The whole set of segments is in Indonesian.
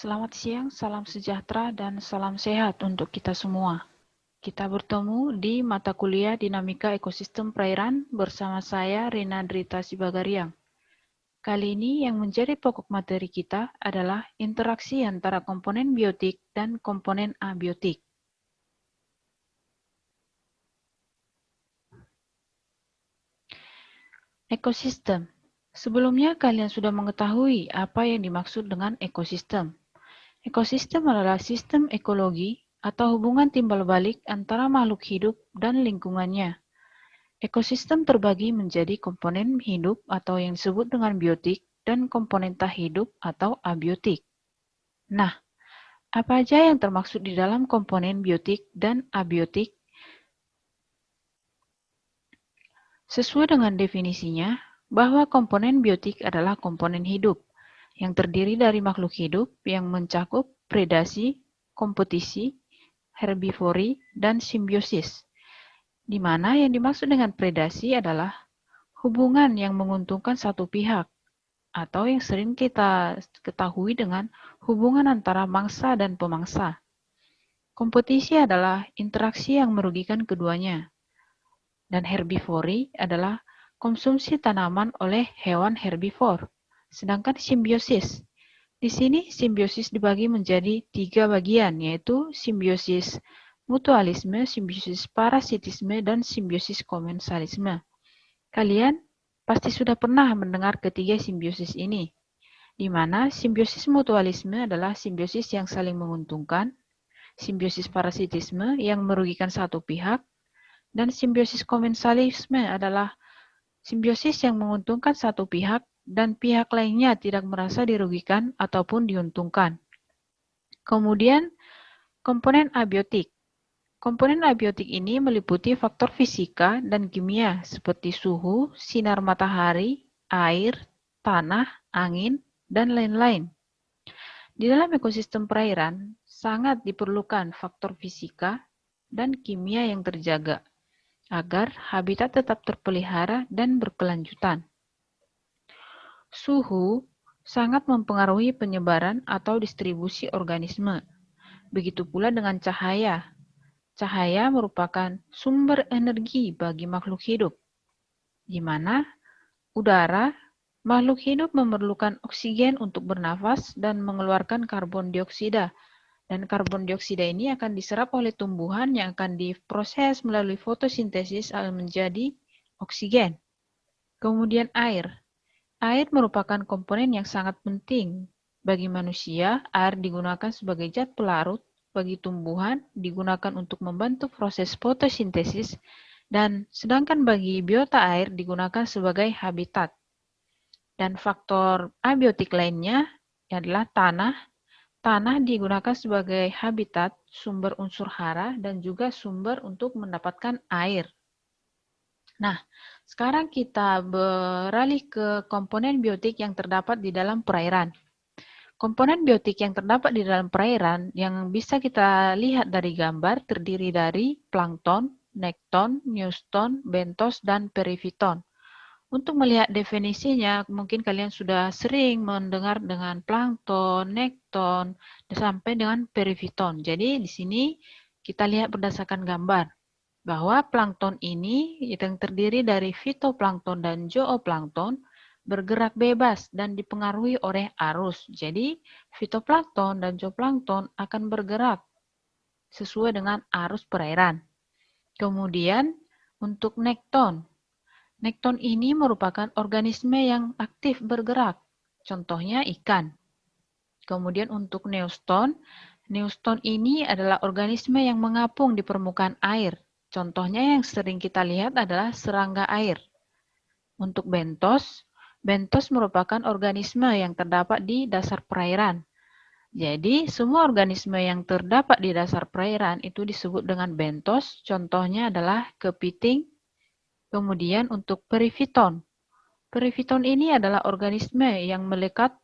Selamat siang, salam sejahtera, dan salam sehat untuk kita semua. Kita bertemu di mata kuliah Dinamika Ekosistem Perairan bersama saya, Rina Drita Sibagariang. Kali ini yang menjadi pokok materi kita adalah interaksi antara komponen biotik dan komponen abiotik. Ekosistem. Sebelumnya kalian sudah mengetahui apa yang dimaksud dengan ekosistem. Ekosistem adalah sistem ekologi atau hubungan timbal balik antara makhluk hidup dan lingkungannya. Ekosistem terbagi menjadi komponen hidup atau yang disebut dengan biotik dan komponen tak hidup atau abiotik. Nah, apa aja yang termaksud di dalam komponen biotik dan abiotik? Sesuai dengan definisinya, bahwa komponen biotik adalah komponen hidup yang terdiri dari makhluk hidup yang mencakup predasi, kompetisi, herbivori, dan simbiosis, di mana yang dimaksud dengan predasi adalah hubungan yang menguntungkan satu pihak, atau yang sering kita ketahui dengan hubungan antara mangsa dan pemangsa. Kompetisi adalah interaksi yang merugikan keduanya, dan herbivori adalah konsumsi tanaman oleh hewan herbivor. Sedangkan simbiosis, di sini simbiosis dibagi menjadi 3 bagian, yaitu simbiosis mutualisme, simbiosis parasitisme, dan simbiosis komensalisme. Kalian pasti sudah pernah mendengar ketiga simbiosis ini, di mana simbiosis mutualisme adalah simbiosis yang saling menguntungkan, simbiosis parasitisme yang merugikan satu pihak, dan simbiosis komensalisme adalah simbiosis yang menguntungkan satu pihak dan pihak lainnya tidak merasa dirugikan ataupun diuntungkan. Kemudian, komponen abiotik. Komponen abiotik ini meliputi faktor fisika dan kimia seperti suhu, sinar matahari, air, tanah, angin, dan lain-lain. Di dalam ekosistem perairan, sangat diperlukan faktor fisika dan kimia yang terjaga agar habitat tetap terpelihara dan berkelanjutan. Suhu sangat mempengaruhi penyebaran atau distribusi organisme. Begitu pula dengan cahaya. Cahaya merupakan sumber energi bagi makhluk hidup, di mana udara, makhluk hidup memerlukan oksigen untuk bernafas dan mengeluarkan karbon dioksida. Dan karbon dioksida ini akan diserap oleh tumbuhan yang akan diproses melalui fotosintesis menjadi oksigen. Kemudian air. Air merupakan komponen yang sangat penting. Bagi manusia, air digunakan sebagai zat pelarut, bagi tumbuhan digunakan untuk membantu proses fotosintesis, dan sedangkan bagi biota air digunakan sebagai habitat. Dan faktor abiotik lainnya adalah tanah. Tanah digunakan sebagai habitat, sumber unsur hara, dan juga sumber untuk mendapatkan air. Nah, sekarang kita beralih ke komponen biotik yang terdapat di dalam perairan. Komponen biotik yang terdapat di dalam perairan yang bisa kita lihat dari gambar terdiri dari plankton, nekton, neuston, bentos, dan perifiton. Untuk melihat definisinya, mungkin kalian sudah sering mendengar dengan plankton, nekton, sampai dengan perifiton. Jadi di sini kita lihat berdasarkan gambar bahwa plankton ini yang terdiri dari fitoplankton dan zooplankton bergerak bebas dan dipengaruhi oleh arus. Jadi fitoplankton dan zooplankton akan bergerak sesuai dengan arus perairan. Kemudian untuk nekton. Nekton ini merupakan organisme yang aktif bergerak, contohnya ikan. Kemudian untuk neuston, neuston ini adalah organisme yang mengapung di permukaan air. Contohnya yang sering kita lihat adalah serangga air. Untuk bentos, bentos merupakan organisme yang terdapat di dasar perairan. Jadi, semua organisme yang terdapat di dasar perairan itu disebut dengan bentos. Contohnya adalah kepiting. Kemudian untuk perifiton. Perifiton ini adalah organisme yang melekat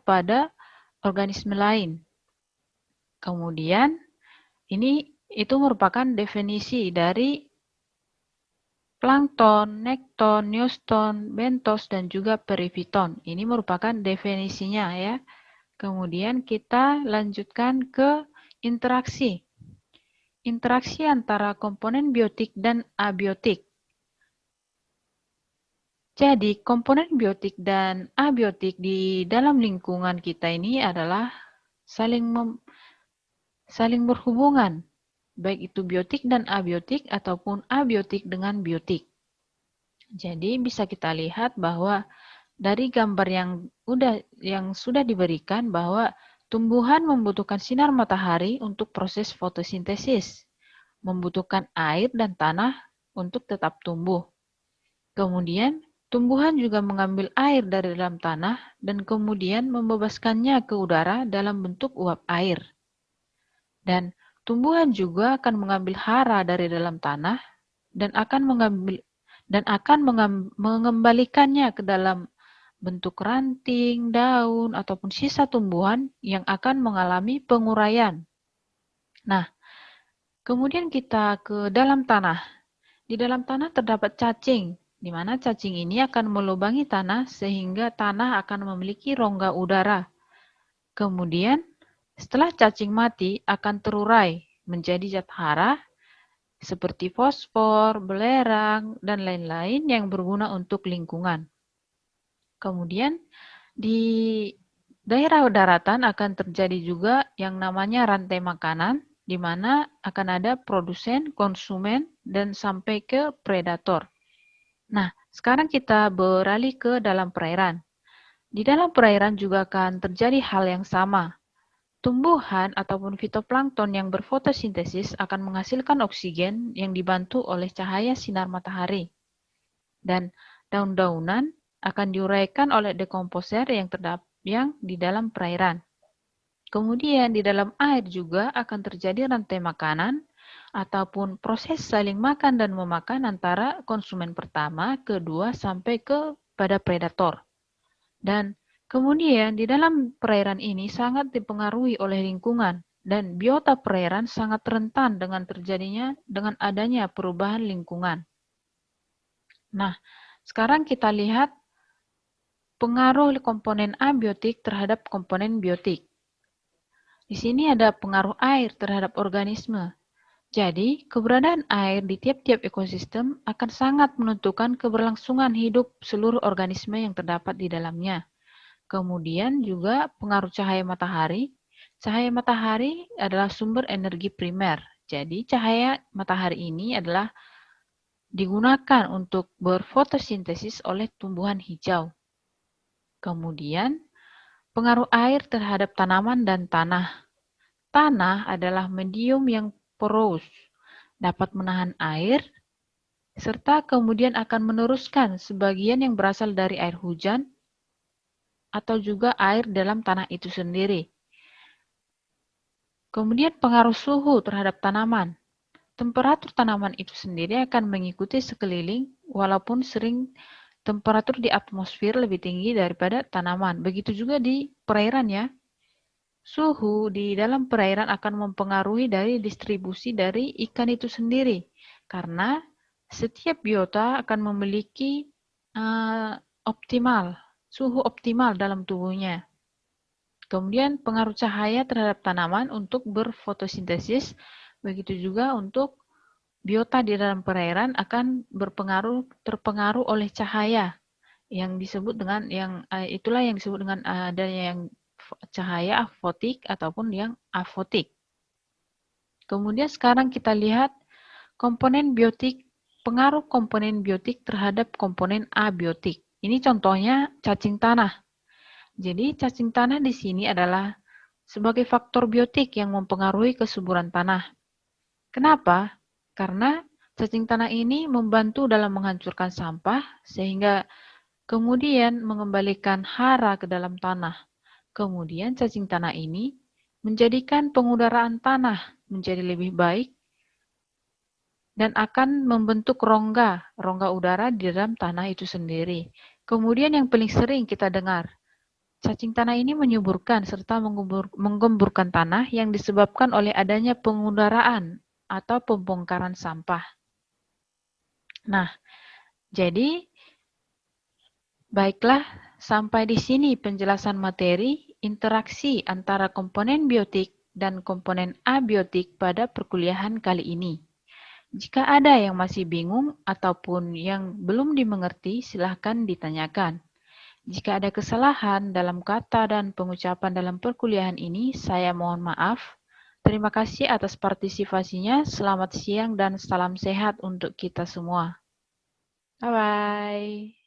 pada organisme lain. Kemudian itu merupakan definisi dari plankton, nekton, neuston, bentos, dan juga perifiton. Ini merupakan definisinya ya. Kemudian kita lanjutkan ke interaksi. Interaksi antara komponen biotik dan abiotik. Jadi, komponen biotik dan abiotik di dalam lingkungan kita ini adalah saling berhubungan, baik itu biotik dan abiotik ataupun abiotik dengan biotik. Jadi, bisa kita lihat bahwa dari gambar yang sudah diberikan bahwa tumbuhan membutuhkan sinar matahari untuk proses fotosintesis, membutuhkan air dan tanah untuk tetap tumbuh. Kemudian, tumbuhan juga mengambil air dari dalam tanah dan kemudian membebaskannya ke udara dalam bentuk uap air. Dan tumbuhan juga akan mengambil hara dari dalam tanah dan akan mengembalikannya ke dalam bentuk ranting, daun, ataupun sisa tumbuhan yang akan mengalami penguraian. Nah, kemudian kita ke dalam tanah. Di dalam tanah terdapat cacing, di mana cacing ini akan melubangi tanah sehingga tanah akan memiliki rongga udara. Kemudian, setelah cacing mati akan terurai menjadi zat hara seperti fosfor, belerang, dan lain-lain yang berguna untuk lingkungan. Kemudian, di daerah daratan akan terjadi juga yang namanya rantai makanan, di mana akan ada produsen, konsumen, dan sampai ke predator. Nah, sekarang kita beralih ke dalam perairan. Di dalam perairan juga akan terjadi hal yang sama. Tumbuhan ataupun fitoplankton yang berfotosintesis akan menghasilkan oksigen yang dibantu oleh cahaya sinar matahari. Dan daun-daunan akan diuraikan oleh dekomposer yang di dalam perairan. Kemudian di dalam air juga akan terjadi rantai makanan ataupun proses saling makan dan memakan antara konsumen pertama, kedua, sampai kepada predator. Dan kemudian di dalam perairan ini sangat dipengaruhi oleh lingkungan dan biota perairan sangat rentan dengan adanya perubahan lingkungan. Nah, sekarang kita lihat pengaruh komponen abiotik terhadap komponen biotik. Di sini ada pengaruh air terhadap organisme. Jadi, keberadaan air di tiap-tiap ekosistem akan sangat menentukan keberlangsungan hidup seluruh organisme yang terdapat di dalamnya. Kemudian juga pengaruh cahaya matahari. Cahaya matahari adalah sumber energi primer. Jadi, cahaya matahari ini adalah digunakan untuk berfotosintesis oleh tumbuhan hijau. Kemudian, pengaruh air terhadap tanaman dan tanah. Tanah adalah medium yang porous, dapat menahan air, serta kemudian akan meneruskan sebagian yang berasal dari air hujan atau juga air dalam tanah itu sendiri. Kemudian pengaruh suhu terhadap tanaman. Temperatur tanaman itu sendiri akan mengikuti sekeliling walaupun sering temperatur di atmosfer lebih tinggi daripada tanaman. Begitu juga di perairan ya. Suhu di dalam perairan akan mempengaruhi dari distribusi dari ikan itu sendiri. Karena setiap biota akan memiliki suhu optimal dalam tubuhnya. Kemudian pengaruh cahaya terhadap tanaman untuk berfotosintesis, begitu juga untuk biota di dalam perairan akan terpengaruh oleh cahaya yang disebut dengan itulah yang disebut dengan adanya yang cahaya afotik ataupun yang afotik. Kemudian sekarang kita lihat pengaruh komponen biotik terhadap komponen abiotik. Ini contohnya cacing tanah. Jadi cacing tanah di sini adalah sebagai faktor biotik yang mempengaruhi kesuburan tanah. Kenapa? Karena cacing tanah ini membantu dalam menghancurkan sampah sehingga kemudian mengembalikan hara ke dalam tanah. Kemudian cacing tanah ini menjadikan pengudaraan tanah menjadi lebih baik dan akan membentuk rongga udara di dalam tanah itu sendiri. Kemudian yang paling sering kita dengar, cacing tanah ini menyuburkan serta menggemburkan tanah yang disebabkan oleh adanya pengudaraan atau pembongkaran sampah. Nah, jadi baiklah sampai di sini penjelasan materi interaksi antara komponen biotik dan komponen abiotik pada perkuliahan kali ini. Jika ada yang masih bingung ataupun yang belum dimengerti, silahkan ditanyakan. Jika ada kesalahan dalam kata dan pengucapan dalam perkuliahan ini, saya mohon maaf. Terima kasih atas partisipasinya. Selamat siang dan salam sehat untuk kita semua. Bye-bye.